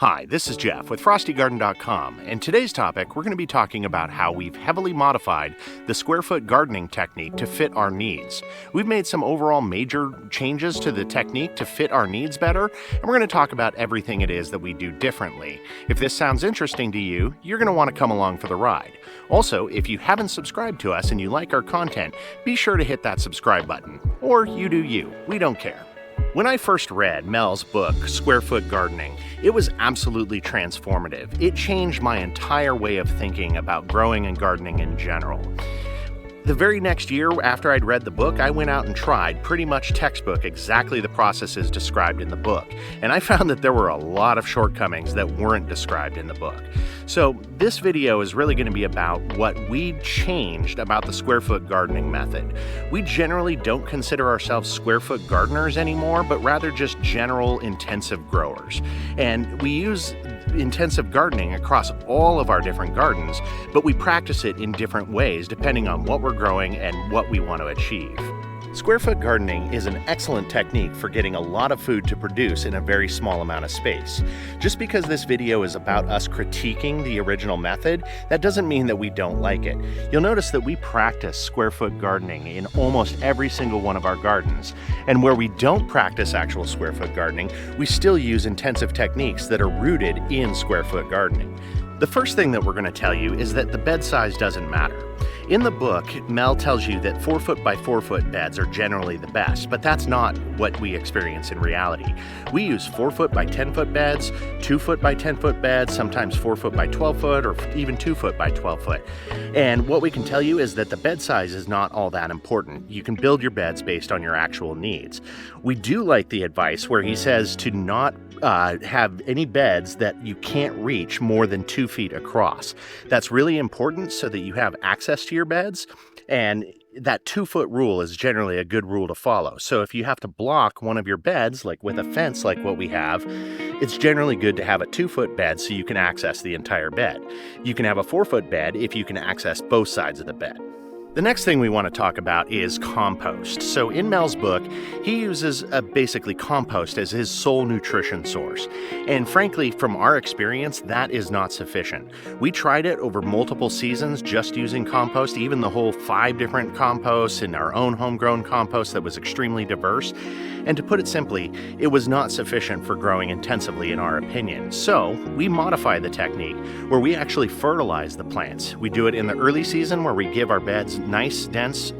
Hi, this is Jeff with FrostyGarden.com, and today's topic we're going to be talking about how we've heavily modified the square foot gardening technique to fit our needs. We've made some overall major changes to the technique to fit our needs better, and we're going to talk about everything it is that we do differently. If this sounds interesting to you, you're going to want to come along for the ride. Also, if you haven't subscribed to us and you like our content, be sure to hit that subscribe button. Or you do you, we don't care. When I first read Mel's book, Square Foot Gardening, it was absolutely transformative. It changed my entire way of thinking about growing and gardening in general. The very next year after I'd read the book, I went out and tried, pretty much textbook, exactly the processes described in the book. And I found that there were a lot of shortcomings that weren't described in the book. So this video is really going to be about what we changed about the square foot gardening method. We generally don't consider ourselves square foot gardeners anymore, but rather just general intensive growers. And we use intensive gardening across all of our different gardens, but we practice it in different ways depending on what we're growing and what we want to achieve. Square foot gardening is an excellent technique for getting a lot of food to produce in a very small amount of space. Just because this video is about us critiquing the original method, that doesn't mean that we don't like it. You'll notice that we practice square foot gardening in almost every single one of our gardens. And where we don't practice actual square foot gardening, we still use intensive techniques that are rooted in square foot gardening. The first thing that we're going to tell you is that the bed size doesn't matter. In the book, Mel tells you that 4 foot by 4 foot beds are generally the best, but that's not what we experience in reality. We use 4 foot by 10 foot beds, 2 foot by 10 foot beds, sometimes 4 foot by 12 foot, or even 2 foot by 12 foot. And what we can tell you is that the bed size is not all that important. You can build your beds based on your actual needs. We do like the advice where he says to not have any beds that you can't reach more than 2 feet across. That's really important so that you have access to your beds, and that 2 foot rule is generally a good rule to follow. So if you have to block one of your beds, like with a fence like what we have, it's generally good to have a 2 foot bed so you can access the entire bed. You can have a 4 foot bed if you can access both sides of the bed. The next thing we want to talk about is compost. So in Mel's book, he uses basically compost as his sole nutrition source. And frankly, from our experience, that is not sufficient. We tried it over multiple seasons just using compost, even the whole 5 different composts in our own homegrown compost that was extremely diverse. And to put it simply, it was not sufficient for growing intensively in our opinion. So we modify the technique where we actually fertilize the plants. We do it in the early season where we give our beds nice, dense,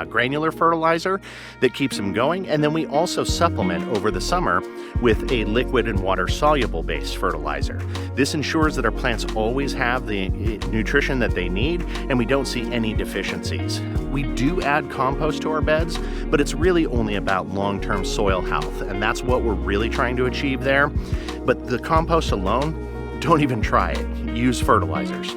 granular fertilizer that keeps them going. And then we also supplement over the summer with a liquid and water-soluble based fertilizer. This ensures that our plants always have the nutrition that they need and we don't see any deficiencies. We do add compost to our beds, but it's really only about long-term soil health, and that's what we're really trying to achieve there. But the compost alone, don't even try it. Use fertilizers.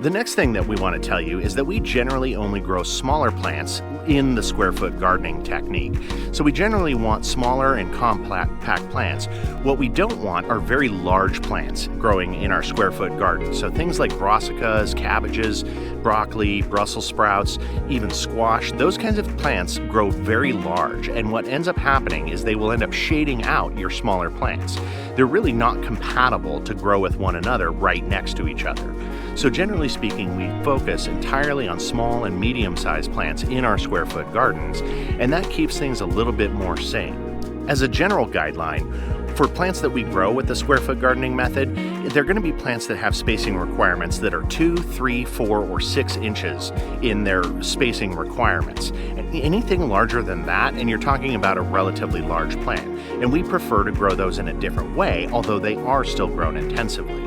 The next thing that we want to tell you is that we generally only grow smaller plants in the square foot gardening technique. So we generally want smaller and compact plants. What we don't want are very large plants growing in our square foot garden. So things like brassicas, cabbages, broccoli, Brussels sprouts, even squash, those kinds of plants grow very large. And what ends up happening is they will end up shading out your smaller plants. They're really not compatible to grow with one another right next to each other. So generally speaking, we focus entirely on small and medium-sized plants in our square foot gardens, and that keeps things a little bit more sane. As a general guideline, for plants that we grow with the square foot gardening method, they're going to be plants that have spacing requirements that are 2, 3, 4, or 6 inches in their spacing requirements. Anything larger than that, and you're talking about a relatively large plant, and we prefer to grow those in a different way, although they are still grown intensively.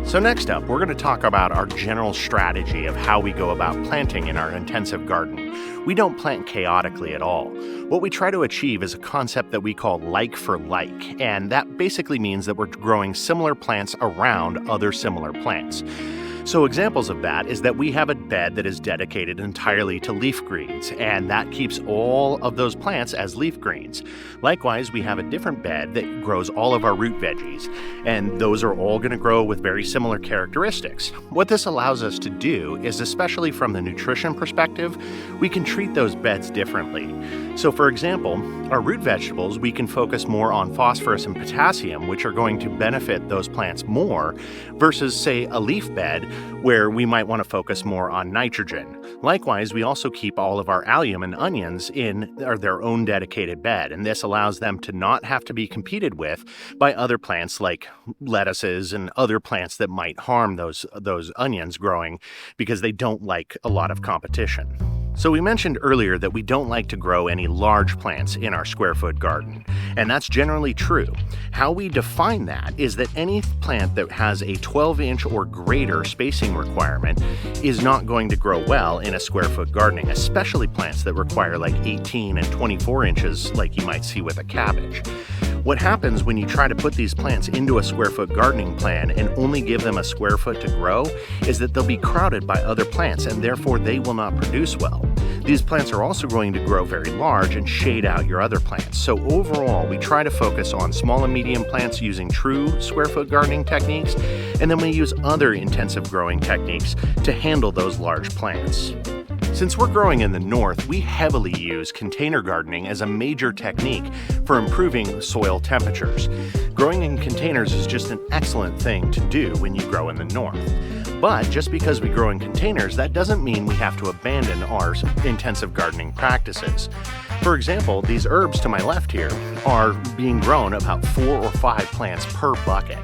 So next up, we're going to talk about our general strategy of how we go about planting in our intensive garden. We don't plant chaotically at all. What we try to achieve is a concept that we call like for like, and that basically means that we're growing similar plants around other similar plants. So examples of that is that we have a bed that is dedicated entirely to leaf greens, and that keeps all of those plants as leaf greens. Likewise, we have a different bed that grows all of our root veggies, and those are all going to grow with very similar characteristics. What this allows us to do is, especially from the nutrition perspective, we can treat those beds differently. So for example, our root vegetables, we can focus more on phosphorus and potassium, which are going to benefit those plants more, versus, say, a leaf bed where we might want to focus more on nitrogen. Likewise, we also keep all of our allium and onions in their own dedicated bed, and this allows them to not have to be competed with by other plants like lettuces and other plants that might harm those onions growing because they don't like a lot of competition. So we mentioned earlier that we don't like to grow any large plants in our square foot garden, and that's generally true. How we define that is that any plant that has a 12-inch or greater spacing requirement is not going to grow well in a square foot gardening, especially plants that require like 18 and 24 inches like you might see with a cabbage. What happens when you try to put these plants into a square foot gardening plan and only give them a square foot to grow is that they'll be crowded by other plants and therefore they will not produce well. These plants are also going to grow very large and shade out your other plants. So overall, we try to focus on small and medium plants using true square foot gardening techniques, and then we use other intensive growing techniques to handle those large plants. Since we're growing in the north, we heavily use container gardening as a major technique for improving soil temperatures. Growing in containers is just an excellent thing to do when you grow in the north. But just because we grow in containers, that doesn't mean we have to abandon our intensive gardening practices. For example, these herbs to my left here are being grown about 4 or 5 plants per bucket.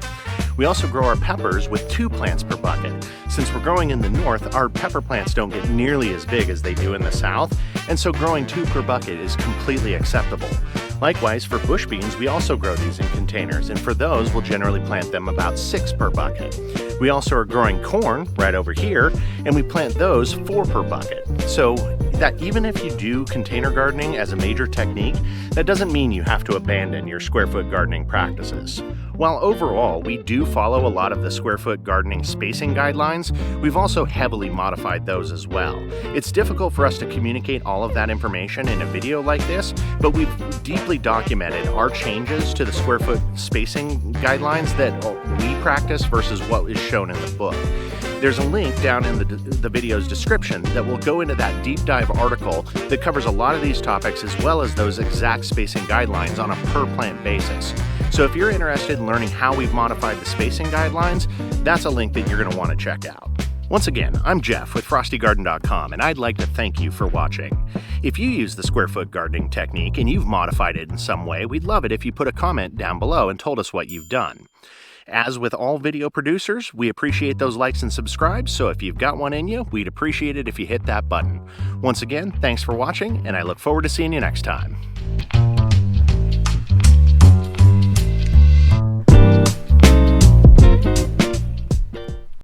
We also grow our peppers with 2 plants per bucket. Since we're growing in the north, our pepper plants don't get nearly as big as they do in the south, and so growing 2 per bucket is completely acceptable. Likewise, for bush beans, we also grow these in containers, and for those, we'll generally plant them about 6 per bucket. We also are growing corn right over here, and we plant those 4 per bucket. So that even if you do container gardening as a major technique, that doesn't mean you have to abandon your square foot gardening practices. While overall we do follow a lot of the square foot gardening spacing guidelines, we've also heavily modified those as well. It's difficult for us to communicate all of that information in a video like this, but we've deeply documented our changes to the square foot spacing guidelines that we practice versus what is shown in the book. There's a link down in the video's description that will go into that deep dive article that covers a lot of these topics as well as those exact spacing guidelines on a per plant basis. So if you're interested in learning how we've modified the spacing guidelines, that's a link that you're going to want to check out. Once again, I'm Jeff with FrostyGarden.com, and I'd like to thank you for watching. If you use the square foot gardening technique and you've modified it in some way, we'd love it if you put a comment down below and told us what you've done. As with all video producers, we appreciate those likes and subscribes, so if you've got one in you, we'd appreciate it if you hit that button. Once again, thanks for watching, and I look forward to seeing you next time.